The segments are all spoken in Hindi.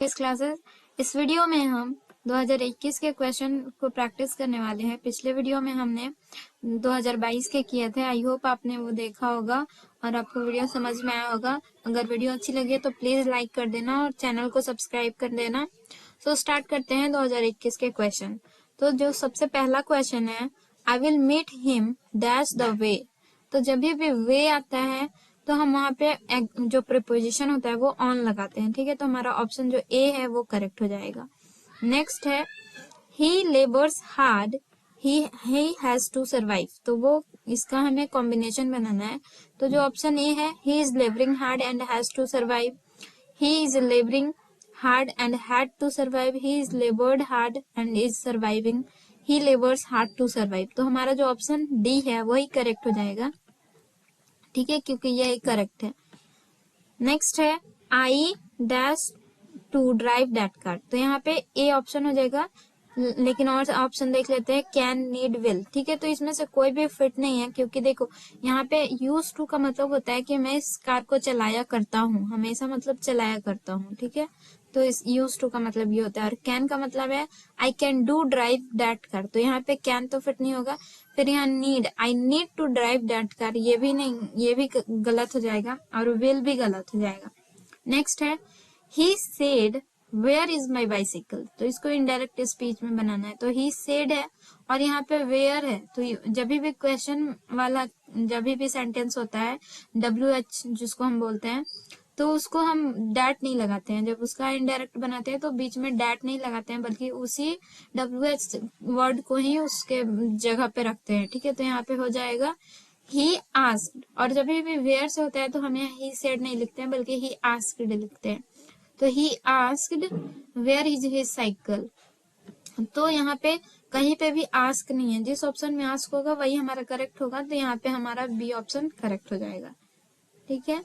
इस क्लासेस इस वीडियो में हम 2021 के क्वेश्चन को प्रैक्टिस करने वाले हैं। पिछले वीडियो में हमने 2022 के किए थे। आई होप आपने वो देखा होगा और आपको वीडियो समझ में आया होगा। अगर वीडियो अच्छी लगे तो प्लीज लाइक कर देना और चैनल को सब्सक्राइब कर देना। सो स्टार्ट करते हैं 2021 के क्वेश्चन। तो जो सबसे पहला क्वेश्चन है, I will meet him dash the way. तो जब भी वे आता है तो हम वहाँ पे जो प्रीपोजिशन होता है वो ऑन लगाते हैं। ठीक है, तो हमारा ऑप्शन जो ए है वो करेक्ट हो जाएगा। नेक्स्ट है he labours hard he has to survive. तो वो इसका हमें कॉम्बिनेशन बनाना है। तो जो ऑप्शन ए है, he is labouring hard and has to survive, he is labouring hard and had to survive, he is laboured hard and is surviving, he labours hard to survive. तो हमारा जो ऑप्शन डी है वही करेक्ट हो जाएगा। ठीक है, क्योंकि यह करेक्ट है। नेक्स्ट है I dash to drive that car. तो यहाँ पे ए ऑप्शन हो जाएगा, लेकिन और ऑप्शन देख लेते हैं, कैन, नीड, विल। ठीक है, तो इसमें से कोई भी फिट नहीं है, क्योंकि देखो यहाँ पे यूज टू का मतलब होता है कि मैं इस कार को चलाया करता हूँ, हमेशा मतलब चलाया करता हूँ। ठीक है, तो इस यूज टू का मतलब ये होता है। और कैन का मतलब है I can do drive that car. तो यहाँ पे कैन तो फिट नहीं होगा। फिर यहाँ need, I need to drive that car, ये भी नहीं, ये भी गलत हो जाएगा। और विल भी गलत हो जाएगा। नेक्स्ट है he said where is my bicycle. तो इसको इनडायरेक्ट स्पीच में बनाना है। तो ही सेड है और यहाँ पे वेयर है। तो जब भी क्वेश्चन वाला जब भी सेंटेंस होता है WH जिसको हम बोलते हैं, तो उसको हम डैट नहीं लगाते हैं। जब उसका इनडायरेक्ट बनाते हैं तो बीच में डैट नहीं लगाते हैं, बल्कि उसी WH वर्ड को ही उसके जगह पे रखते हैं। ठीक है, तो यहाँ पे हो जाएगा ही आस्क्ड। और जब भी वेयर से होता है तो हम यहाँ ही सेड नहीं लिखते हैं, बल्कि ही आस्क्ड लिखते हैं। तो he asked where is his cycle. तो यहाँ पे कहीं पे भी आस्क नहीं है, जिस ऑप्शन में आस्क होगा वही हमारा करेक्ट होगा। तो यहाँ पे हमारा बी ऑप्शन करेक्ट हो जाएगा। ठीक है,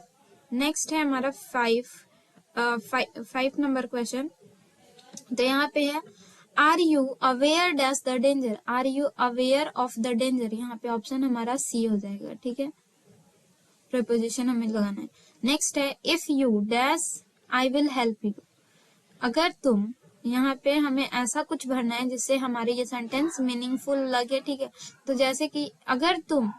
नेक्स्ट है हमारा 5 नंबर क्वेश्चन। तो यहाँ पे है are you aware dash the danger, are you aware of the danger. यहाँ पे ऑप्शन हमारा सी हो जाएगा। ठीक है, प्रीपोजिशन हमें लगाना है। नेक्स्ट है if you dash I will help you. अगर तुम, यहाँ पे हमें ऐसा कुछ भरना है जिससे हमारे ये सेंटेंस मीनिंगफुल लगे। ठीक है, तो जैसे कि अगर तुम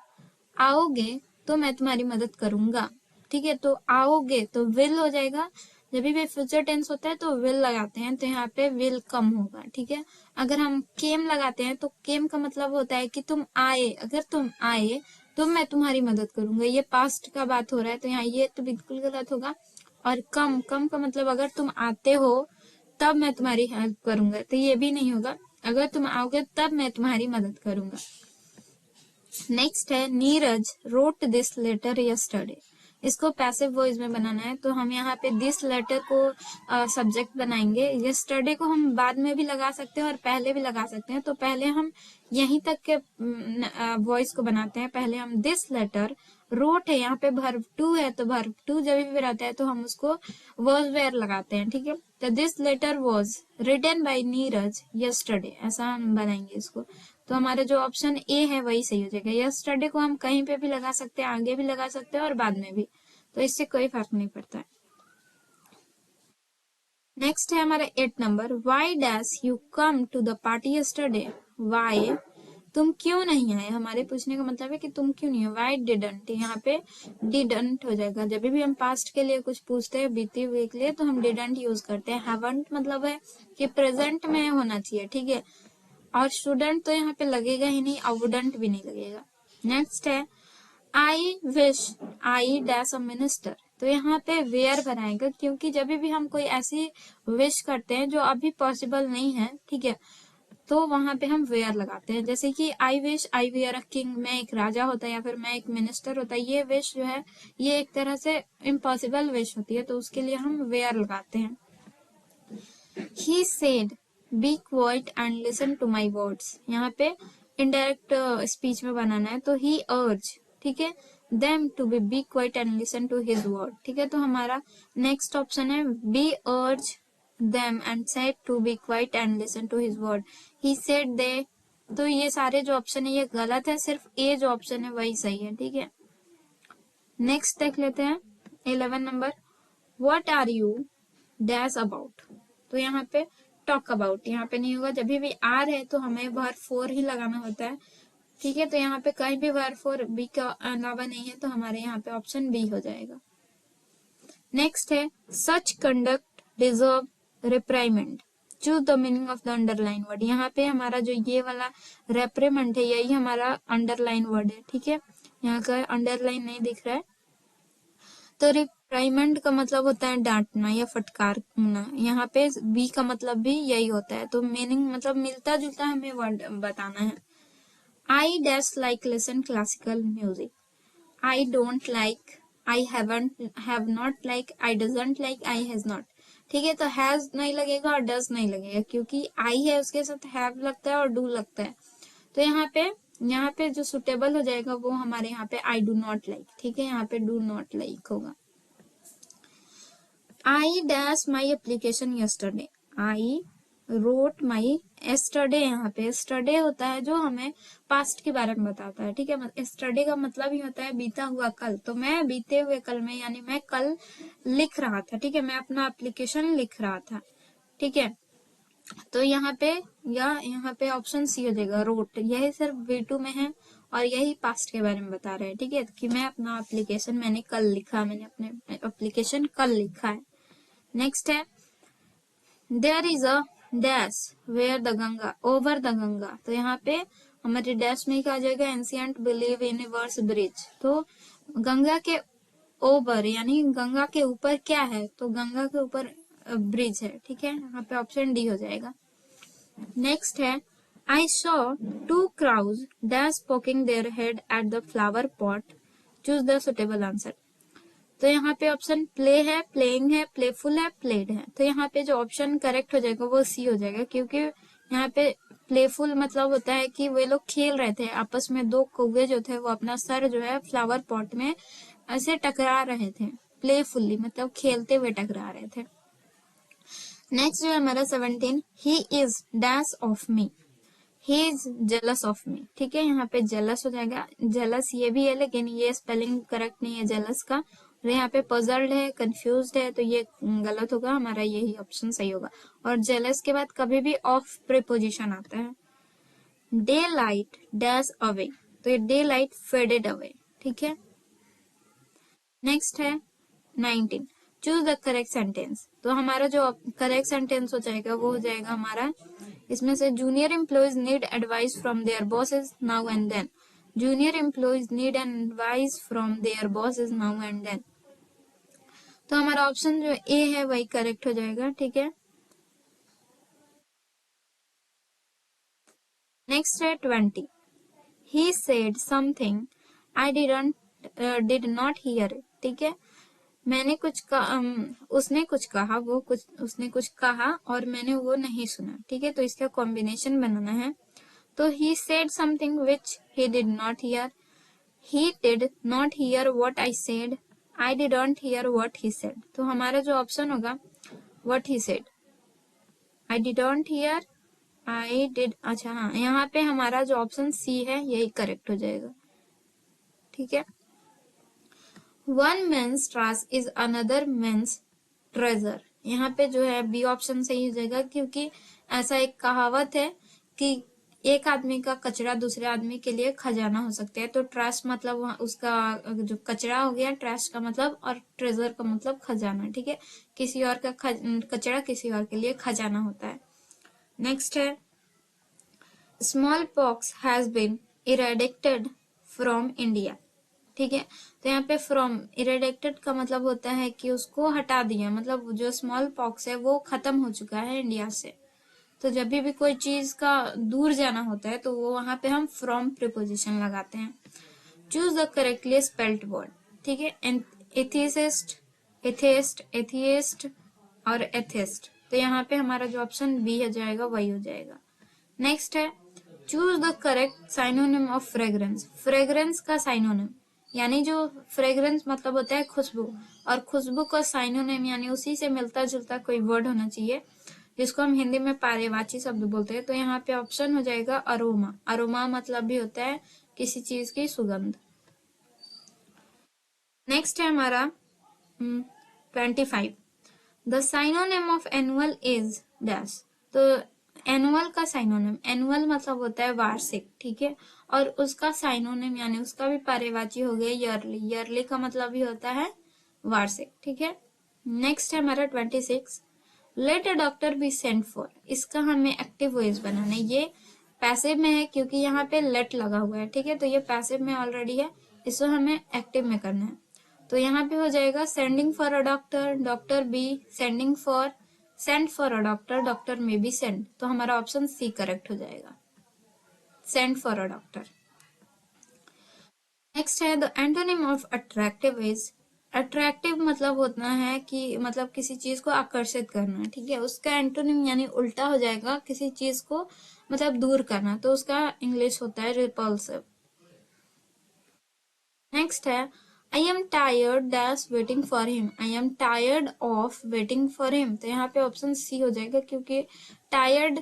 आओगे तो मैं तुम्हारी मदद करूंगा। ठीक है, तो आओगे तो विल हो जाएगा। जब भी फ्यूचर टेंस होता है तो विल लगाते हैं, तो यहाँ पे विल कम होगा। ठीक है, अगर हम केम लगाते हैं तो केम का मतलब होता है कि तुम आए, अगर तुम आए तो मैं तुम्हारी मदद करूंगा। ये पास्ट का बात हो रहा है, तो यहाँ ये तो बिल्कुल गलत होगा। और कम का मतलब अगर तुम आते हो तब मैं तुम्हारी हेल्प करूंगा, तो ये भी नहीं होगा। अगर तुम आओगे तब मैं तुम्हारी मदद करूंगा। नेक्स्ट है Neeraj wrote this letter yesterday. इसको पैसिव वॉइस में बनाना है। तो हम यहाँ पे दिस लेटर को सब्जेक्ट बनाएंगे। यस्टरडे को हम बाद में भी लगा सकते हैं और पहले भी लगा सकते हैं। तो पहले हम यहीं तक के वॉइस को बनाते हैं। पहले हम दिस लेटर, रोट है, यहाँ पे वर्ब टू है, तो वर्ब टू जब भी रहता है तो हम उसको वॉज वेयर लगाते हैं। ठीक है, तो this letter was written by Neeraj yesterday, ऐसा हम बनाएंगे इसको। तो हमारा जो ऑप्शन ए है वही सही हो जाएगा। यस्टरडे को हम कहीं पे भी लगा सकते हैं, आगे भी लगा सकते हैं और बाद में भी, तो इससे कोई फर्क नहीं पड़ता है। नेक्स्ट है हमारा 8 नंबर, why dash you come to the party yesterday. Why, तुम क्यों नहीं आए। हमारे पूछने का मतलब है कि तुम क्यों नहीं हो। वाई डिडंट, यहाँ पे डिडंट हो जाएगा। जब भी हम पास्ट के लिए कुछ पूछते हैं, बीते हुए के लिए, तो हम डिडंट यूज करते हैं। हैवंट मतलब है कि प्रेजेंट में होना चाहिए। ठीक है, और स्टूडेंट तो यहाँ पे लगेगा ही नहीं, और वुडंट भी नहीं लगेगा। नेक्स्ट है आई wish I dash a minister. तो यहाँ पे वेयर बनाएगा, क्योंकि जब भी हम कोई ऐसी विश करते हैं जो अभी पॉसिबल नहीं है, ठीक है, तो वहां पे हम वेयर लगाते हैं। जैसे कि I wish I were a king, मैं एक राजा होता या फिर मैं एक मिनिस्टर होता। ये विश जो है ये एक तरह से इम्पॉसिबल विश होती है, तो उसके लिए हम वेयर लगाते हैं। He said be quiet and listen to my words. यहाँ पे इनडायरेक्ट स्पीच में बनाना है। तो ही अर्ज, ठीक है, them to be quiet and listen to his word. ठीक है, तो हमारा नेक्स्ट ऑप्शन है B urged them and said to be quiet and listen to his word. He said they. तो ये सारे जो ऑप्शन है ये गलत है, सिर्फ ए जो ऑप्शन है वही सही है। ठीक है, नेक्स्ट देख लेते हैं 11 नंबर, what are you dash about. तो यहाँ पे टॉक अबाउट यहाँ पे नहीं होगा। जब भी आर है तो हमें वर्ब फोर ही लगाना होता है, ठीक है। तो यहाँ पे कहीं भी वर्ब फोर बी का अलावा नहीं है, तो हमारे यहाँ पे ऑप्शन बी हो जाएगा। नेक्स्ट है such conduct deserve reprimand, choose the meaning of the underline word. यहाँ पे हमारा जो ये वाला रेप्रिमेंट है यही हमारा अंडरलाइन वर्ड है, ठीक है। यहाँ का अंडरलाइन नहीं दिख रहा है। तो रिप्राइमेंट का मतलब होता है डांटना या फटकारना, यहाँ पे बी का मतलब भी यही होता है। तो मीनिंग मतलब मिलता जुलता हमें वर्ड बताना है। I dash like listen classical music, I don't like, I haven't, have not like, I doesn't like, I has not, ठीक है। तो has नहीं लगेगा और does नहीं लगेगा, क्योंकि I है उसके साथ have लगता है और do लगता है। तो यहाँ पे जो सुटेबल हो जाएगा वो हमारे यहाँ पे I do not like, ठीक है। यहाँ पे do not like होगा। I dash my application yesterday, I wrote my yesterday। यहाँ पे yesterday होता है जो हमें पास्ट के बारे में बताता है, ठीक है। yesterday का मतलब ही होता है बीता हुआ कल। तो मैं बीते हुए कल में यानी मैं कल लिख रहा था, ठीक है, मैं अपना एप्लीकेशन लिख रहा था, ठीक है। तो यहाँ पे ऑप्शन सी हो जाएगा रोट, यही सिर्फ V2 में है और यही पास्ट के बारे में बता रहे हैं, ठीक है, कि मैं अपना एप्लीकेशन मैंने कल लिखा, मैंने अपने एप्लीकेशन कल लिखा है। नेक्स्ट है there is a dash where the Ganga over the Ganga. तो यहाँ पे हमारे डैश में क्या आ जाएगा ancient believe in verse bridge. तो गंगा के ओवर यानी गंगा के ऊपर क्या है, तो गंगा के ऊपर ब्रिज है, ठीक है। यहाँ पे ऑप्शन डी हो जाएगा। नेक्स्ट है I saw two crows dash poking their head at the flower pot, choose the suitable answer. तो यहाँ पे ऑप्शन प्ले है, प्लेइंग है, प्लेफुल है, प्लेड है। तो यहाँ पे जो ऑप्शन करेक्ट हो जाएगा वो सी हो जाएगा, क्योंकि यहाँ पे प्लेफुल मतलब होता है कि वे लोग खेल रहे थे आपस में, दो कौवे जो थे वो अपना सर जो है फ्लावर पॉट में ऐसे टकरा रहे थे, प्लेफुली मतलब खेलते हुए टकरा रहे थे। नेक्स्ट जो है हमारा 17, he is dash of me, he is jealous of me, ठीक है। यहाँ पे जेलस हो जाएगा, जेलस ये भी है लेकिन ये स्पेलिंग करेक्ट नहीं है जेलस का। और यहाँ पे पजल्ड है, कंफ्यूज्ड है, तो ये गलत होगा, हमारा यही ऑप्शन सही होगा। और जेलस के बाद कभी भी ऑफ प्रीपोजिशन आता है। डे लाइट डैश अवे, तो ये डे लाइट फेडेड अवे, ठीक है। नेक्स्ट है 19, चूज द करेक्ट सेंटेंस। तो हमारा जो करेक्ट सेंटेंस हो जाएगा वो हो जाएगा हमारा इसमें से junior employees need advice from their bosses now and then, junior employees need advice from their bosses now and then. तो हमारा ऑप्शन जो ए है वही करेक्ट हो जाएगा, ठीक है। नेक्स्ट है 20, he said something I did not here it, ठीक है। मैंने कुछ कहा, उसने कुछ कहा, उसने कुछ कहा और मैंने वो नहीं सुना, ठीक है। तो इसका कॉम्बिनेशन बनाना है। तो he said something which he did not hear, he did not hear what I said, I didn't hear what he said। तो हमारा जो ऑप्शन होगा what he said, I didn't hear, I did, अच्छा हाँ, यहाँ पे हमारा जो ऑप्शन सी है यही करेक्ट हो जाएगा, ठीक है। One men's trash is another men's treasure, यहाँ पे जो है बी ऑप्शन सही हो जाएगा, क्योंकि ऐसा एक कहावत है कि एक आदमी का कचरा दूसरे आदमी के लिए खजाना हो सकता है। तो ट्रैश मतलब उसका जो कचरा हो गया ट्रैश का मतलब, और ट्रेजर का मतलब खजाना, ठीक है। किसी और का कचरा किसी और के लिए खजाना होता है। नेक्स्ट है small pox has been eradicated from India, ठीक है। तो यहाँ पे फ्रॉम इरेडिकेटेड का मतलब होता है कि उसको हटा दिया, मतलब जो स्मॉल पॉक्स है वो खत्म हो चुका है इंडिया से। तो जब भी कोई चीज का दूर जाना होता है तो वो वहां पे हम फ्रॉम प्रीपोजिशन लगाते हैं। Choose the correctly spelled word, ठीक है। एथिस्ट, एथेस्ट, एथिएस्ट और एथिस्ट। तो यहाँ पे हमारा जो ऑप्शन बी हो जाएगा वही हो जाएगा। नेक्स्ट है choose the correct synonym of fragrance. Fragrance का साइनोनिम यानी जो फ्रेग्रेंस मतलब होता है खुशबू, और खुशबू का साइनोनिम यानी उसी से मिलता जुलता कोई वर्ड होना चाहिए जिसको हम हिंदी में पारिवाची शब्द बोलते हैं। तो यहाँ पे ऑप्शन हो जाएगा अरोमा। अरोमा मतलब भी होता है किसी चीज की सुगंध। नेक्स्ट है हमारा 25, the synonym of annual is dash. तो एनुअल का साइनोनिम, एनुअल मतलब होता है वार्षिक, ठीक है, और उसका साइनोनिम यानी उसका भी पर्यायवाची हो गया ईयरली। ईयरली का मतलब भी होता है वार्षिक, ठीक है। नेक्स्ट है हमारा 26, let a doctor be sent for. इसका हमें एक्टिव वॉइस बनाना है। ये पैसिव में है क्योंकि यहाँ पे लेट लगा हुआ है, ठीक है, तो ये पैसिव में ऑलरेडी है, इसको हमें एक्टिव में करना है। तो यहाँ पे हो जाएगा sending for a doctor, doctor B, sending for, send for a doctor, doctor में बी सेंड। तो हमारा ऑप्शन सी करेक्ट हो जाएगा, send for a doctor. Next है the antonym of attractive is. Attractive मतलब होता है कि मतलब किसी चीज को आकर्षित करना, ठीक है, उसका एंटोनिम यानी उल्टा हो जाएगा किसी चीज को मतलब दूर करना, तो उसका इंग्लिश होता है रिपल्सिव। नेक्स्ट है I am tired dash waiting for him. I am tired of waiting for him. तो यहाँ पे ऑप्शन सी हो जाएगा क्योंकि टायर्ड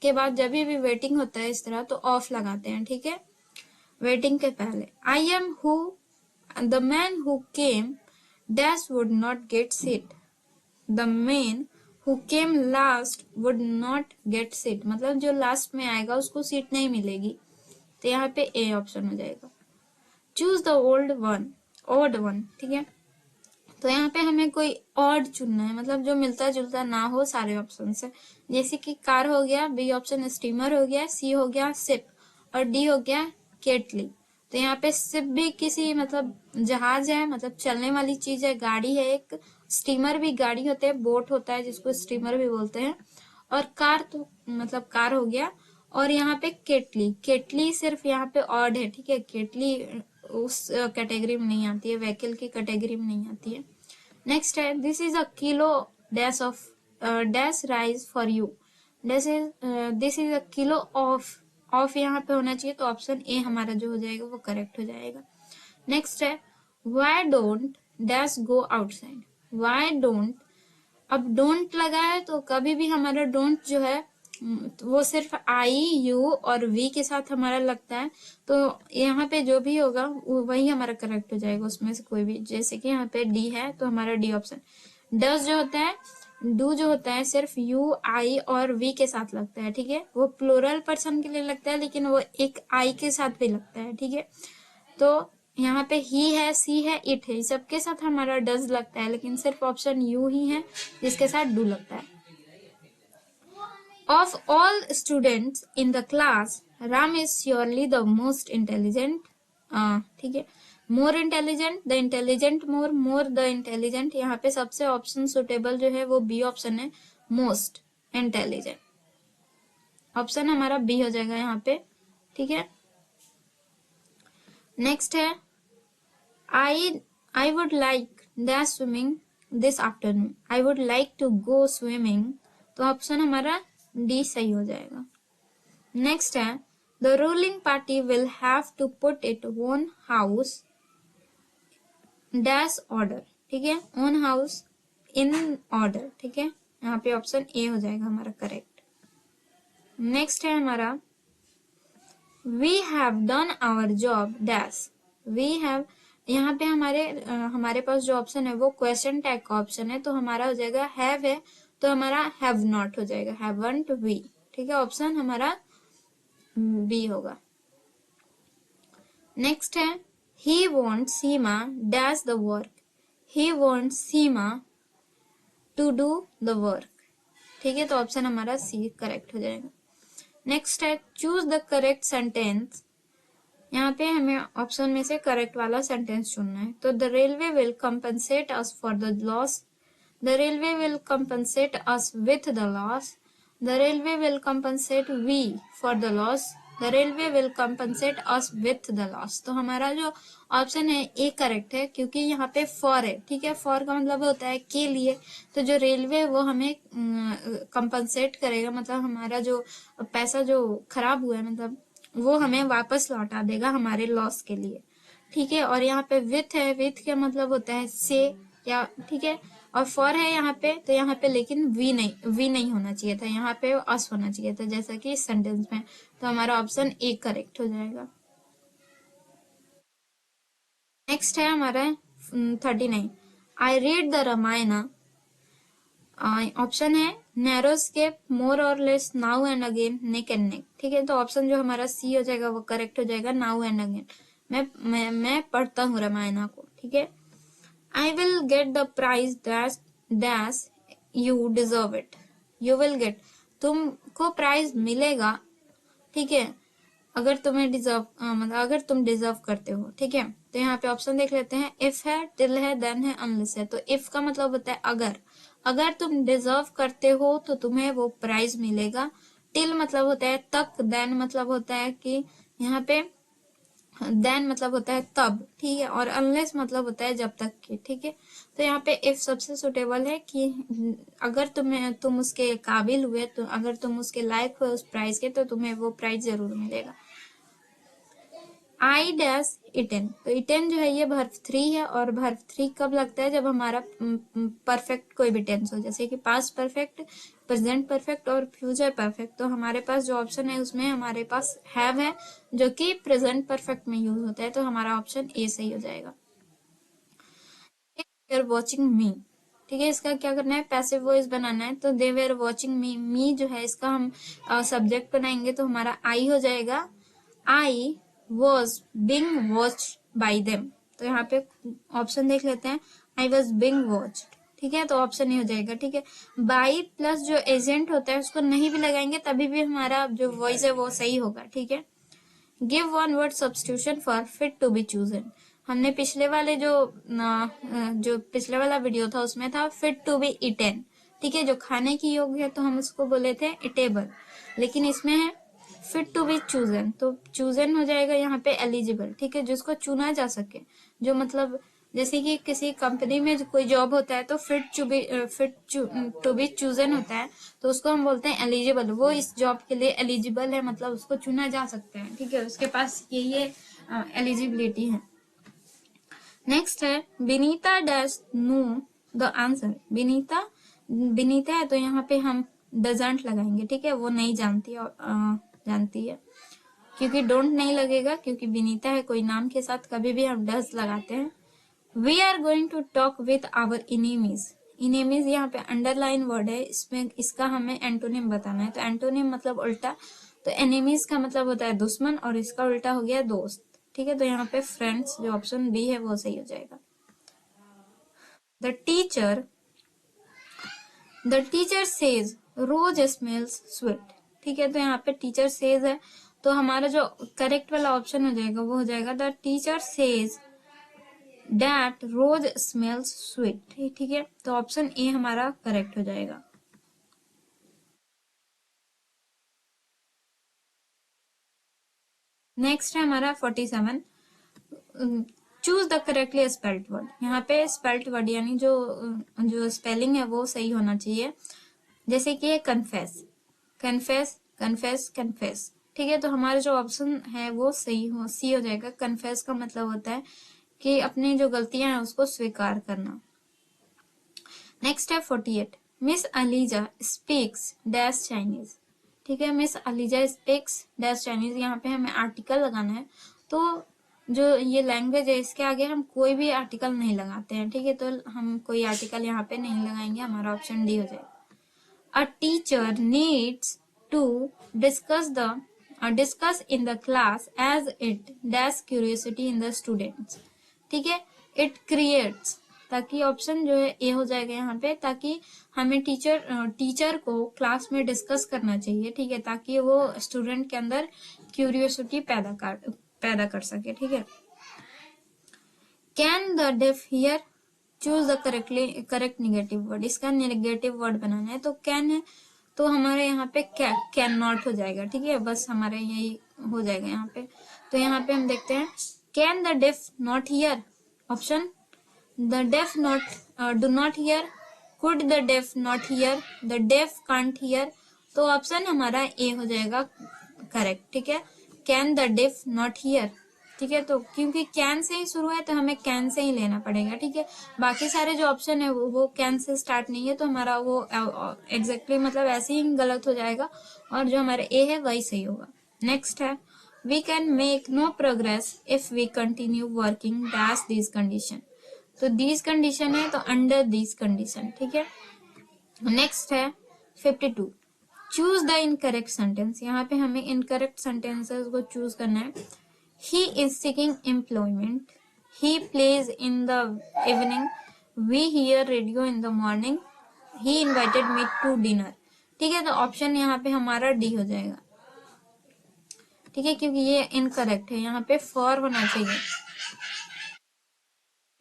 के बाद जब भी वेटिंग होता है इस तरह तो ऑफ लगाते हैं, ठीक है, वेटिंग के पहले। I am who the man who came dash would not gate seat. The man who came last would not gate seat, मतलब जो लास्ट में आएगा उसको सीट नहीं मिलेगी। तो यहाँ पे ए ऑप्शन हो जाएगा। Choose the old one, odd one, ठीक है, तो यहाँ पे हमें कोई ऑड चुनना है, मतलब जो मिलता जुलता ना हो सारे ऑप्शन से। जैसे कि कार हो गया, बी ऑप्शन स्टीमर हो गया, सी हो गया शिप, और डी हो गया केटली। तो यहाँ पे शिप भी किसी मतलब जहाज है, मतलब चलने वाली चीज है, गाड़ी है एक। स्टीमर भी गाड़ी होते हैं, बोट होता है जिसको स्टीमर भी बोलते हैं। और कार तो मतलब कार हो गया। और यहाँ पे केटली, केटली सिर्फ यहाँ पे ऑड है, ठीक है, केटली उस कैटेगरी में नहीं आती है, व्हीकल की कैटेगरी में नहीं आती है। नेक्स्ट है this is a kilo dash of dash rice for you. This is a kilo of यहाँ पे होना चाहिए, तो ऑप्शन ए हमारा जो हो जाएगा वो करेक्ट हो जाएगा। नेक्स्ट है why don't dash go outside. Why don't, अब डोंट लगा है तो कभी भी हमारा डोंट जो है वो सिर्फ आई यू और वी के साथ हमारा लगता है, तो यहाँ पे जो भी होगा वही हमारा करेक्ट हो जाएगा उसमें से कोई भी। जैसे कि यहाँ पे डी है तो हमारा डी ऑप्शन। डज जो होता है, डू जो होता है सिर्फ यू आई और वी के साथ लगता है, ठीक है, वो प्लूरल पर्सन के लिए लगता है लेकिन वो एक आई के साथ भी लगता है, ठीक है। तो यहाँ पे ही है, सी है, इट है, सबके साथ हमारा डज लगता है, लेकिन सिर्फ ऑप्शन यू ही है जिसके साथ डू लगता है। Of all students in the class, Ram is surely the most intelligent. ठीक है, more intelligent, the intelligent more, more the intelligent। यहाँ पे सबसे ऑप्शन सुटेबल जो है वो बी ऑप्शन है, most intelligent। ऑप्शन हमारा बी हो जाएगा यहाँ पे, ठीक है। नेक्स्ट है I would like dash swimming this afternoon। I would like to go swimming। तो ऑप्शन हमारा डी सही हो जाएगा। नेक्स्ट है the ruling party will have to put it own house dash order, ठीक है, ओन हाउस इन ऑर्डर, ठीक है, यहाँ पे ऑप्शन ए हो जाएगा हमारा करेक्ट। नेक्स्ट है हमारा we have done our job dash. We have, यहाँ पे हमारे पास जो ऑप्शन है वो क्वेश्चन टैग का ऑप्शन है, तो हमारा हो जाएगा हैव है, तो हमारा हैव नॉट हो जाएगा, हैवंट वी, ठीक है, ऑप्शन हमारा बी होगा। नेक्स्ट है he want Seema dash the work. He want Seema to do the work, ठीक है, तो ऑप्शन हमारा सी करेक्ट हो जाएगा। नेक्स्ट है चूज द करेक्ट सेंटेंस। यहाँ पे हमें ऑप्शन में से करेक्ट वाला सेंटेंस चुनना है। तो the railway will compensate us for the loss. The railway will compensate us with the loss. The railway will compensate we for the loss. The railway will compensate us with the loss. तो हमारा जो ऑप्शन है ए करेक्ट है क्योंकि यहाँ पे फॉर है, ठीक है, फॉर का मतलब होता है के लिए, तो जो रेलवे वो हमें कंपनसेट करेगा, मतलब हमारा जो पैसा जो खराब हुआ है मतलब वो हमें वापस लौटा देगा हमारे लॉस के लिए, ठीक है। और यहाँ पे विथ है, विथ का मतलब होता है से या, ठीक है, और फॉर है यहाँ पे, तो यहाँ पे लेकिन वी नहीं होना चाहिए था, यहाँ पे अस होना चाहिए था जैसा कि इस सेंटेंस में। तो हमारा ऑप्शन ए करेक्ट हो जाएगा। नेक्स्ट है हमारा 39 I read the Ramayana option है narrow escape, more or less, now and again, neck and neck. ठीक है, तो ऑप्शन जो हमारा सी हो जाएगा वो करेक्ट हो जाएगा, नाउ एंड अगेन। मैं पढ़ता हूँ रामायणा को। ठीक है, I will get the prize dash dash you deserve it. You will get, तुमको प्राइज मिलेगा। ठीक है, अगर तुम्हें डिजर्व मतलब अगर तुम डिजर्व करते हो। ठीक है, तो यहाँ पे ऑप्शन देख लेते हैं। इफ है, टिल है, देन है, अनलेस है। तो इफ का मतलब होता है अगर, अगर तुम डिजर्व करते हो तो तुम्हें वो प्राइज मिलेगा। टिल मतलब होता है तक, देन मतलब होता है कि यहाँ पे देन मतलब होता है तब। ठीक है, और अनलेस मतलब होता है जब तक कि। ठीक है, तो यहाँ पे इफ सबसे सुटेबल है कि अगर तुम उसके काबिल हुए, तो अगर तुम उसके लायक हुए उस प्राइज के, तो तुम्हें वो प्राइज जरूर मिलेगा। आई डैश इटेन, तो इटेन जो है ये वर्ब 3 है, और वर्ब 3 कब लगता है? जब हमारा परफेक्ट कोई भी टेंस हो, जैसे कि पास्ट परफेक्ट, प्रेजेंट परफेक्ट और फ्यूचर परफेक्ट। तो हमारे पास जो ऑप्शन है उसमें हमारे पास हैव है, जो कि प्रेजेंट परफेक्ट में यूज होता है। तो हमारा ऑप्शन ए सही हो जाएगा। देर वॉचिंग मी, ठीक है, इसका क्या करना है? पैसिव वॉइस बनाना है। तो दे वेर वॉचिंग मी, मी जो है इसका हम सब्जेक्ट बनाएंगे, तो हमारा आई हो जाएगा। I was being watched by them. तो यहाँ पे ऑप्शन देख लेते हैं। आई वॉज बिंग वॉच्ड, ठीक है, तो ऑप्शन ही हो जाएगा। ठीक है, बाई प्लस जो एजेंट होता है उसको नहीं भी लगाएंगे तभी भी हमारा जो वॉइस है वो सही होगा। ठीक है, give one word substitution for fit to be chosen. हमने पिछले वाले जो पिछले वाला वीडियो था उसमें था फिट टू बी इटेन। ठीक है, जो खाने की योग्य है तो हम उसको बोले थे इटेबल, लेकिन इसमें है फिट टू बी चूजन, तो चूजन हो जाएगा यहाँ पे एलिजिबल। ठीक है, जिसको चुना जा सके, जो मतलब जैसे कि किसी कंपनी में कोई जॉब होता है तो फिट टू बी चूजन होता है, तो उसको हम बोलते हैं एलिजिबल। वो इस जॉब के लिए एलिजिबल है, मतलब उसको चुना जा सकता है। ठीक है, उसके पास ये एलिजिबिलिटी है। नेक्स्ट है Vinita dash know the answer. Vinita है तो यहाँ पे हम डजंट लगाएंगे। ठीक है, वो नहीं जानती है, जानती है, क्योंकि डोंट नहीं लगेगा, क्योंकि विनीता है, कोई नाम के साथ कभी भी हम डज लगाते हैं। We are going to talk with our enemies. Enemies यहाँ पे अंडरलाइन वर्ड है, इसमें इसका हमें एंटोनिम बताना है। तो एंटोनिम मतलब उल्टा, तो एनिमीज का मतलब होता है दुश्मन, और इसका उल्टा हो गया दोस्त। ठीक है, तो यहाँ पे फ्रेंड्स जो ऑप्शन बी है वो सही हो जाएगा। The teacher says rose smells sweet. ठीक है, तो यहाँ पे टीचर सेज है, तो हमारा जो करेक्ट वाला ऑप्शन हो जाएगा वो हो जाएगा the teacher says that rose smells sweet. ठीक है, तो ऑप्शन ए हमारा करेक्ट हो जाएगा। नेक्स्ट है हमारा 47, choose the correctly spelled word. यहाँ पे स्पेल्ड वर्ड यानी जो स्पेलिंग है वो सही होना चाहिए। जैसे कि कन्फेस, कन्फेस, कन्फेस, कन्फेस। ठीक है, तो हमारा जो ऑप्शन है वो सही हो, सी हो जाएगा। कन्फेस का मतलब होता है कि अपनी जो गलतियां हैं उसको स्वीकार करना। नेक्स्ट है 48, miss ELISA speaks dash Chinese. ठीक है, miss ELISA speaks dash Chinese, यहाँ पे हमें आर्टिकल लगाना है। तो जो ये लैंग्वेज है इसके आगे हम कोई भी आर्टिकल नहीं लगाते हैं। ठीक है, तो हम कोई आर्टिकल यहाँ पे नहीं लगाएंगे, हमारा ऑप्शन डी हो जाएगा। A teacher needs to discuss in the class as it dash curiosity in the students। ठीक है, it creates, ताकि ऑप्शन जो है ए हो जाएगा यहाँ पे, ताकि हमें टीचर को क्लास में डिस्कस करना चाहिए। ठीक है, ताकि वो स्टूडेंट के अंदर क्यूरियोसिटी पैदा कर सके। ठीक है, can the deaf hear, choose the correct negative word. इसका निगेटिव वर्ड बनाना है, तो कैन है तो हमारे यहाँ पे कैन नॉट हो जाएगा। ठीक है, बस हमारे यही हो जाएगा यहाँ पे। तो यहाँ पे हम देखते हैं can the deaf not hear, option the deaf not do not hear, could the deaf not hear, the deaf can't hear. तो ऑप्शन हमारा ए हो जाएगा करेक्ट। ठीक है, can the deaf not hear. ठीक है, तो क्योंकि कैन से ही शुरू है तो हमें कैन से ही लेना पड़ेगा। ठीक है, बाकी सारे जो ऑप्शन है वो कैन से स्टार्ट नहीं है, तो हमारा वो एग्जैक्टली मतलब ऐसे ही गलत हो जाएगा, और जो हमारा ए है वही सही होगा। नेक्स्ट है we can make no progress if we continue working dash this condition. तो दिस कंडीशन है तो अंडर दिस कंडीशन। ठीक है, नेक्स्ट है 52, चूज द इनकरेक्ट सेंटेंस। यहाँ पे हमें इनकरेक्ट सेंटेंसेस को चूज करना है। He is seeking employment, he plays in the evening, we hear radio in the morning, he invited me to dinner. ठीक है, तो ऑप्शन यहाँ पे हमारा डी हो जाएगा। ठीक है, क्योंकि ये इनकरेक्ट है, यहाँ पे फॉर होना चाहिए।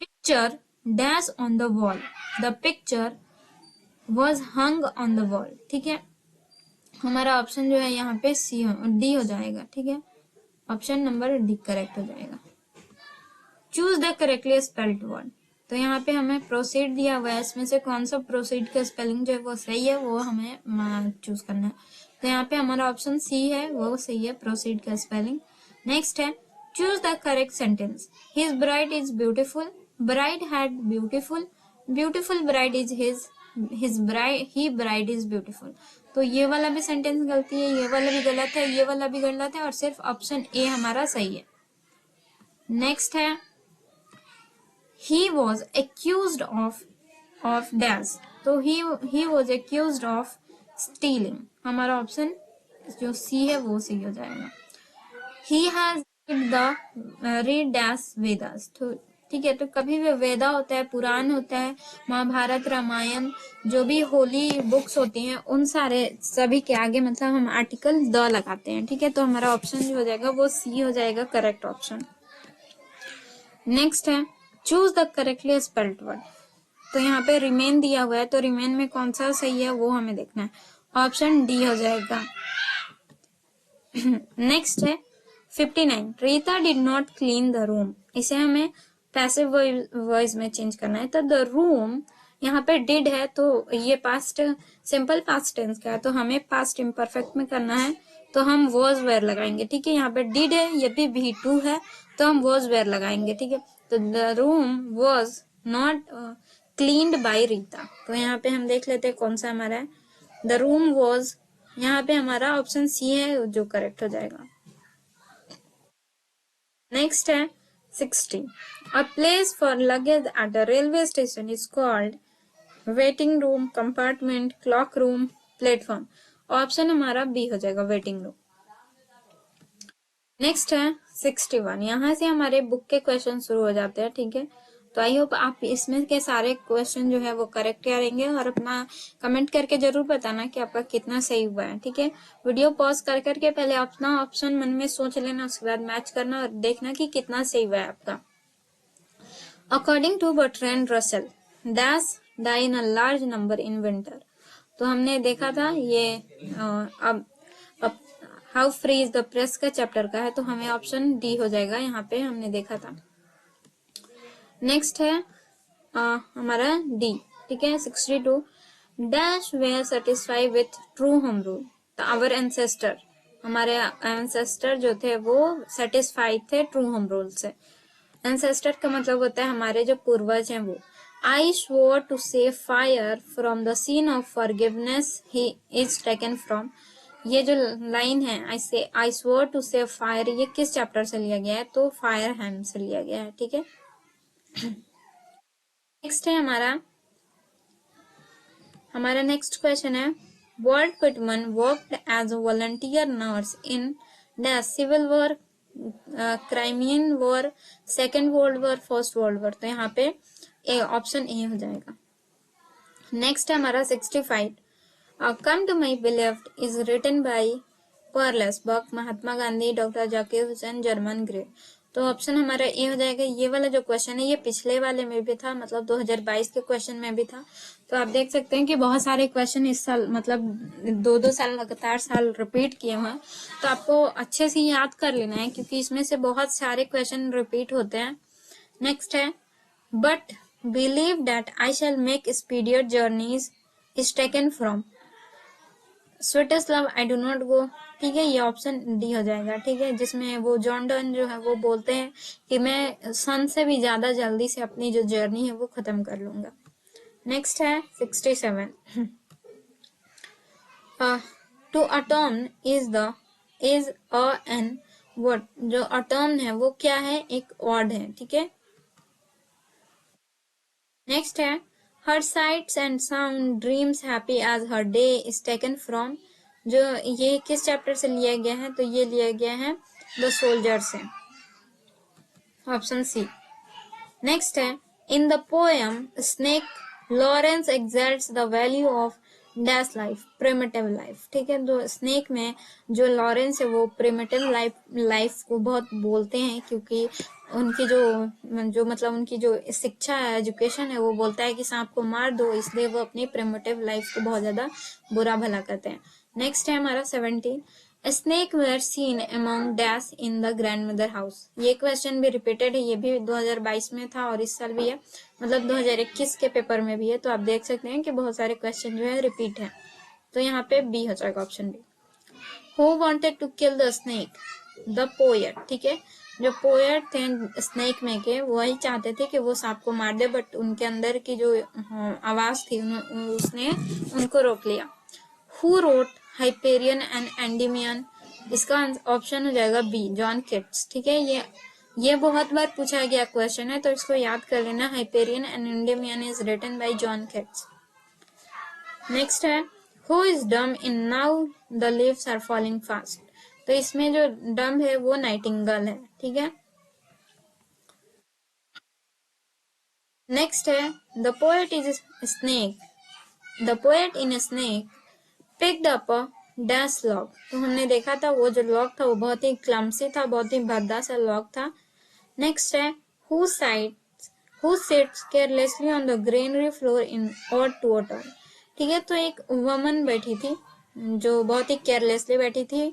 Picture dash on the wall, the picture was hung on the wall. ठीक है, हमारा ऑप्शन जो है यहाँ पे सी डी हो जाएगा। ठीक है, ऑप्शन नंबर डी करेक्ट हो जाएगा। Choose the correctly spelled word, तो यहाँ पे हमें प्रोसीड दिया हुआ है, इसमें से कौन सा प्रोसीड का स्पेलिंग जो है वो सही है, वो हमें चूज करना है। तो यहाँ पे हमारा ऑप्शन सी है, वो सही है प्रोसीड का स्पेलिंग। नेक्स्ट है choose the correct sentence. His bride is beautiful, bride had beautiful, beautiful bride is his bride, he bride is beautiful. तो ये वाला भी सेंटेंस गलती है, ये वाला भी गलत है, ये वाला भी गलत है, और सिर्फ ऑप्शन ए हमारा सही है। नेक्स्ट है he was accused of dash, तो he was accused of stealing, हमारा ऑप्शन जो सी है वो सी हो जाएगा। he has read dash Vedas, तो ठीक है, तो कभी भी वेदा होता है, पुराण होता है, महाभारत रामायण जो भी होली बुक्स होती हैं, उन सारे सभी के आगे मतलब हम आर्टिकल द लगाते हैं। ठीक है, तो हमारा ऑप्शन जो हो जाएगा वो सी हो जाएगा, करेक्ट ऑप्शन। नेक्स्ट है choose the correctly spelled word, तो यहाँ पे रिमेन दिया हुआ है, तो रिमेन में कौन सा सही है वो हमें देखना है, ऑप्शन डी हो जाएगा। नेक्स्ट है 59, Rita did not clean the room, इसे हमें पैसिव वॉइस में चेंज करना है। तो द रूम यहाँ पे डिड है, तो ये पास्ट सिंपल पास्ट टेंस का है, तो हमें पास्ट इम्परफेक्ट में करना है, तो हम वॉज वेयर लगाएंगे। ठीक है, यहाँ पे डिड है, ये भी V2 है, तो हम वॉज वेयर लगाएंगे। ठीक है, तो the room was not cleaned by Rita, तो यहाँ पे हम देख लेते हैं कौन सा हमारा है। द रूम वॉज, यहाँ पे हमारा ऑप्शन सी है जो करेक्ट हो जाएगा। नेक्स्ट है 60, a place for luggage at a railway station is called waiting room, compartment, clock room, platform. Option हमारा बी हो जाएगा, वेटिंग रूम। नेक्स्ट है 61, यहाँ से हमारे बुक के क्वेश्चन शुरू हो जाते हैं। ठीक है, तो आई होप आप इसमें के सारे क्वेश्चन जो है वो करेक्ट करेंगे, और अपना कमेंट करके जरूर बताना कि आपका कितना सही हुआ है। ठीक है, वीडियो पॉज कर करके पहले अपना ऑप्शन मन में सोच लेना, उसके बाद मैच करना और देखना कि कितना सही हुआ है आपका। According to Bertrand Russell, dash die in a large number in winter, तो हमने देखा था ये अब how free is the press का चैप्टर का है, तो हमें ऑप्शन डी हो जाएगा, यहाँ पे हमने देखा था। नेक्स्ट है हमारा डी। ठीक है, 62, dash we satisfy with true home rule, तो आवर एंसेस्टर, हमारे एंसेस्टर जो थे वो सेटिस्फाइड थे ट्रू होम रूल से। एंसेस्टर का मतलब होता है हमारे जो पूर्वज हैं वो। I swore to save fire from the scene of forgiveness he is taken from, ये जो लाइन है I swore to save fire, ये किस चैप्टर से लिया गया है, तो फायर हैंड से लिया गया है। ठीक है, नेक्स्ट है हमारा नेक्स्ट क्वेश्चन है world Pitman worked as a volunteer nurse in the civil war, Crimean war, second world war, first world war, तो यहाँ पे ऑप्शन ए हो जाएगा। नेक्स्ट है हमारा 65, come to my beloved is written by Pearl S Buck, Mahatma Gandhi, doctor Zakir Hussain, German Gray, तो ऑप्शन हमारा ए हो जाएगा। ये वाला जो क्वेश्चन है ये पिछले वाले में भी था, मतलब 2022 के क्वेश्चन में भी था, तो आप देख सकते हैं कि बहुत सारे क्वेश्चन इस साल मतलब 2-2 साल लगातार साल रिपीट किए हुए हैं, तो आपको अच्छे से याद कर लेना है क्योंकि इसमें से बहुत सारे क्वेश्चन रिपीट होते हैं। नेक्स्ट है but believe that I shall make speedier journeys is taken from sweetest love I do not go. ठीक है, ये ऑप्शन डी हो जाएगा। ठीक है, जिसमें वो जॉन डन जो है वो बोलते हैं कि मैं सन से भी ज्यादा जल्दी से अपनी जो जर्नी है वो खत्म कर लूंगा। नेक्स्ट है 67, to adorn is a an word, जो अटर्न है वो क्या है, एक वर्ड है। ठीक है, नेक्स्ट है her sights and sounds dreams happy as her day is taken from, जो ये किस चैप्टर से लिया गया है, तो ये लिया गया है द सोल्जर से, ऑप्शन सी। नेक्स्ट है, in the poem snake Lawrence exalts the value of dash life, primitive life. ठीक है, तो स्नेक में जो लॉरेंस है वो प्रिमिटिव लाइफ को बहुत बोलते हैं, क्योंकि उनकी जो मतलब उनकी जो शिक्षा है, एजुकेशन है, वो बोलता है कि सांप को मार दो, इसलिए वो अपनी प्रिमिटिव लाइफ को बहुत ज्यादा बुरा भला करते हैं। नेक्स्ट है हमारा 17, snake were seen among dash in the grandmother house. ये क्वेश्चन भी रिपीटेड है, ये भी 2022 में था और इस साल भी है, मतलब 2021 के पेपर में भी है। तो आप देख सकते हैं कि बहुत सारे क्वेश्चन जो है रिपीट है, तो यहाँ पे बी हो जाएगा, option B. Who wanted to kill the snake, the poet. ठीक है, जो पोएट थे स्नेक में के, वही चाहते थे कि वो सांप को मार दे, बट उनके अंदर की जो आवाज थी उसने उनको रोक लिया। Who wrote Hyperion and Endymion, इसका ऑप्शन हो जाएगा बी, जॉन किट्स। ठीक है, ये बहुत बार पूछा गया क्वेश्चन है, तो इसको याद कर लेना, Hyperion and Endymion is written by John Keats. Next है, who is dumb in now the leaves are falling fast, तो इसमें जो डम है वो नाइटिंगेल है। ठीक है, नेक्स्ट है, the poet is snake, the poet in snake picked up a dash log, तो हमने देखा था वो जो लॉग था वो बहुत ही क्लमसी था, बहुत ही भद्दा सा लॉग था। नेक्स्ट है, who sits carelessly on the granary floor in ode to autumn. ठीक है, तो एक वुमन बैठी थी जो बहुत ही केयरलेसली बैठी थी।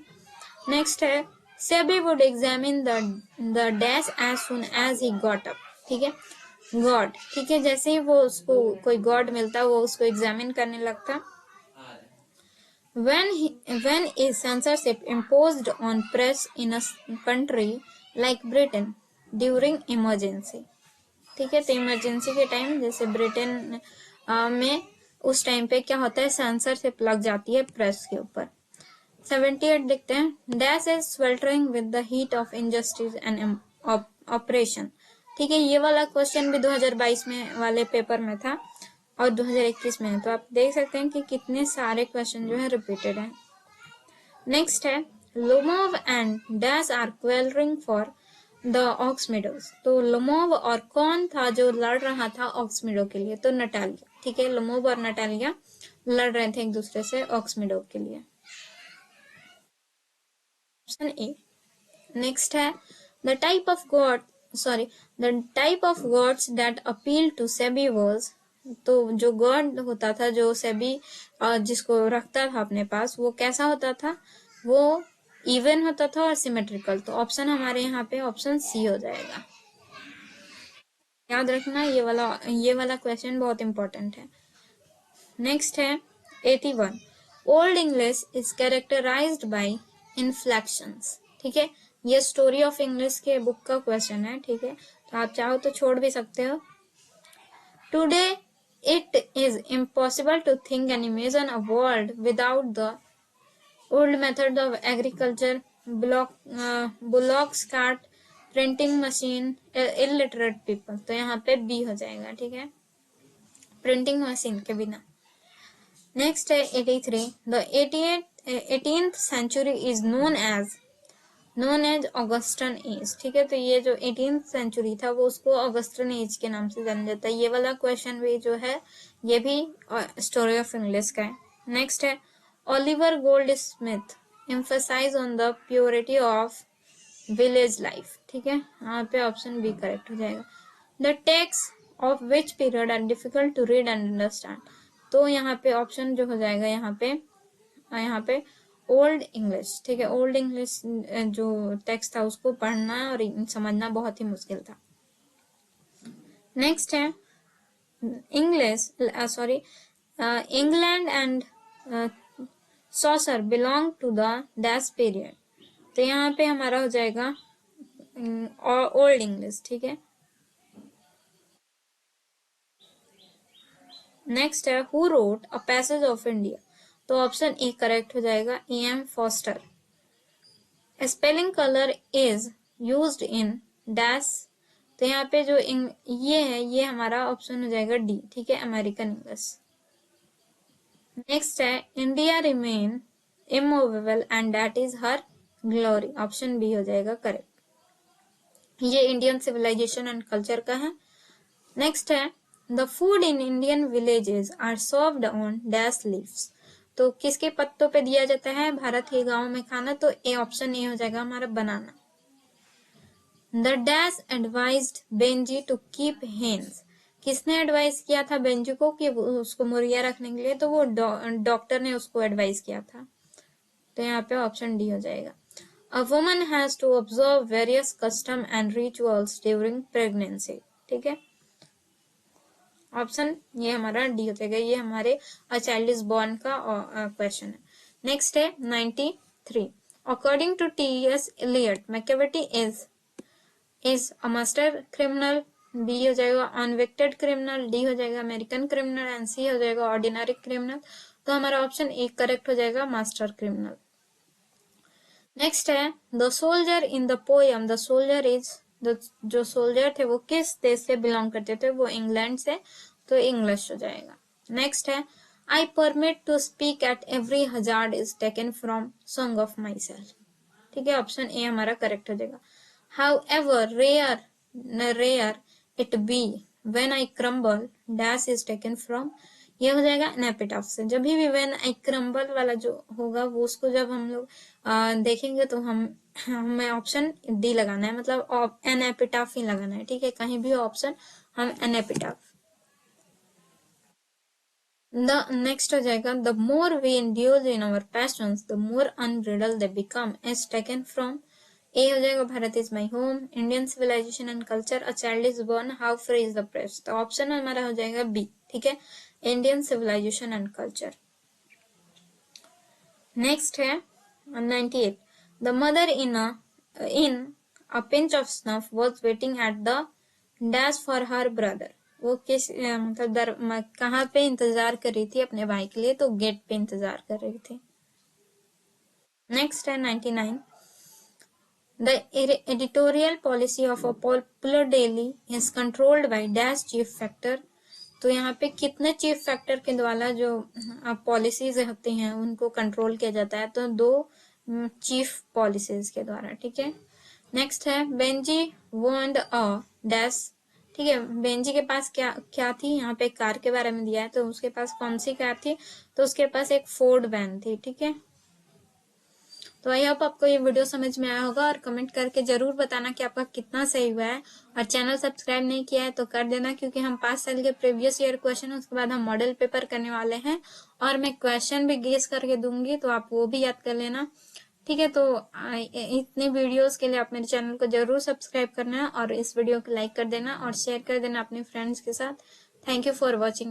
नेक्स्ट है, सेबी would examine the dash as soon as he got up. ठीक है, गॉड, ठीक है, जैसे ही वो उसको कोई गॉड मिलता वो उसको एग्जामिन करने लगता। When is censorship imposed on press in a country like Britain during emergency? ठीक है, तो इमरजेंसी के टाइम जैसे ब्रिटेन में उस टाइम पे क्या होता है, सेंसरशिप लग जाती है प्रेस के ऊपर। 78 देखते हैं, dash is sweltering with the heat of injustice and oppression। ठीक है, ये वाला क्वेश्चन भी 2022 में वाले पेपर में था और 2021 में है, तो आप देख सकते हैं कि कितने सारे क्वेश्चन जो है रिपीटेड हैं। नेक्स्ट है, Lomov and dash are quarrelling for the oxen meadows, तो लोमोव और कौन था जो लड़ रहा था ऑक्समिडो के लिए, तो नटालिया। ठीक है, लोमोव और नटालिया लड़ रहे थे एक दूसरे से ऑक्समिडो के लिए, ऑप्शन ए। नेक्स्ट है, the type of gods that appeal to sebi was, तो जो गॉड होता था जो सेबी जिसको रखता था अपने पास, वो कैसा होता था, वो इवन होता था और सिमेट्रिकल। तो ऑप्शन हमारे यहाँ पे ऑप्शन सी हो जाएगा। याद रखना, ये वाला क्वेश्चन बहुत इंपॉर्टेंट है। नेक्स्ट है 81, old English is characterised by inflections. ठीक है, ये स्टोरी ऑफ इंग्लिश के बुक का क्वेश्चन है। ठीक है, तो आप चाहो तो छोड़ भी सकते हो। Today it is impossible to think and imagine a world without the old method of agriculture, bullocks cart, printing machine, illiterate people। तो यहाँ पे बी हो जाएगा। ठीक है, प्रिंटिंग मशीन के बिना। नेक्स्ट है 83, the 18th century is known as Augustan age. ठीक है, तो ये जो 18th सेंचुरी था वो उसको ऑगस्टन एज के नाम से जाना जाता है। ये वाला क्वेश्चन भी जो है ये भी स्टोरी ऑफ इंग्लिश का है। नेक्स्ट है, Oliver Goldsmith emphasise on the purity of village life. ठीक है, यहाँ पे ऑप्शन बी करेक्ट हो जाएगा। The text of which period are difficult to read and understand, तो यहाँ पे ऑप्शन जो हो जाएगा यहाँ पे ओल्ड इंग्लिश। ठीक है, ओल्ड इंग्लिश जो टेक्स्ट था उसको पढ़ना और समझना बहुत ही मुश्किल था। नेक्स्ट है England and Chaucer belong to the dash period, तो यहाँ पे हमारा हो जाएगा ओल्ड इंग्लिश। ठीक है, नेक्स्ट है, who wrote a passage of India, तो ऑप्शन ए करेक्ट हो जाएगा, E.M. Foster. Spelling colour is used in dash तो यहाँ पे जो ये है, ये हमारा ऑप्शन हो जाएगा डी, ठीक है, अमेरिकन इंग्लिश। नेक्स्ट है India remain immovable and that is her glory, option B हो जाएगा करेक्ट। ये इंडियन सिविलाइजेशन एंड कल्चर का है। नेक्स्ट है the food in Indian villages are served on dash leaves, तो किसके पत्तों पे दिया जाता है भारत के गांव में खाना, तो ए ऑप्शन ए हो जाएगा हमारा बनाना। The dash advised Benjie to keep hens, किसने एडवाइस किया था बेंजी को कि उसको मुर्गियां रखने के लिए, तो वो डॉक्टर ने उसको एडवाइस किया था, तो यहाँ पे ऑप्शन डी हो जाएगा। A woman has to observe various custom and rituals during pregnancy, ठीक है, ऑप्शन ये हमारा डी हो जाएगा। ये हमारे अ चाइल्ड इज बॉर्न का क्वेश्चन है। नेक्स्ट है 93, according to T S. Eliot Machiavelli is a master criminal, B हो जाएगा अनविक्टेड क्रिमिनल, डी हो जाएगा अमेरिकन क्रिमिनल एंड सी हो जाएगा ऑर्डिनरी क्रिमिनल, तो हमारा ऑप्शन ए करेक्ट हो जाएगा मास्टर क्रिमिनल। नेक्स्ट है the soldier in the poem, the soldier is, जो सोल्जर थे वो किस देश से बिलोंग करते थे, वो इंग्लैंड से, तो इंग्लिश हो जाएगा। नेक्स्ट है I permit to speak at every hazard is taken from song of myself, ठीक है, ऑप्शन ए हमारा करेक्ट हो जाएगा। However rare it be when I crumble dash is taken from, ये हो जाएगा एनेपिटाफ से। जब भी when I crumble वाला जो होगा वो उसको जब हम लोग देखेंगे तो हमें ऑप्शन डी लगाना है, मतलब एनेपिटाफ ही लगाना है, ठीक है, कहीं भी ऑप्शन हम एनेपिटाफ। द नेक्स्ट हो जाएगा the more we indulge in our passions the more unbridled they become is taken from, A हो जाएगा Bharat is my home, Indian civilisation and culture, a child is born, how free is the press, तो ऑप्शन हमारा हो जाएगा बी, ठीक है, Indian civilisation and culture. Next है 98, the mother in a pinch of snuff was waiting at the dash for her brother, वो किस मतलब कहाँ पे इंतजार कर रही थी अपने भाई के लिए, तो गेट पे इंतजार कर रही थी। नेक्स्ट है 99, The editorial policy of a popular daily is controlled by dash chief factor, तो यहाँ पे कितने चीफ फैक्टर के द्वारा जो पॉलिसीज होती हैं उनको कंट्रोल किया जाता है, तो 2 चीफ पॉलिसीज के द्वारा, ठीक है। नेक्स्ट है बेंजी वॉन्ड अ डैश, ठीक है, बेंजी के पास क्या थी, यहाँ पे कार के बारे में दिया है, तो उसके पास कौन सी कार थी, तो उसके पास एक फोर्ड वैन थी, ठीक है। तो आई होप आपको ये वीडियो समझ में आया होगा, और कमेंट करके जरूर बताना कि आपका कितना सही हुआ है, और चैनल सब्सक्राइब नहीं किया है तो कर देना, क्योंकि हम 5 साल के प्रीवियस ईयर क्वेश्चन उसके बाद हम मॉडल पेपर करने वाले हैं, और मैं क्वेश्चन भी गेस करके दूंगी, तो आप वो भी याद कर लेना, ठीक है। तो इतने वीडियोस के लिए आप मेरे चैनल को जरूर सब्सक्राइब करना, और इस वीडियो को लाइक कर देना और शेयर कर देना अपने फ्रेंड्स के साथ। Thank you for watching.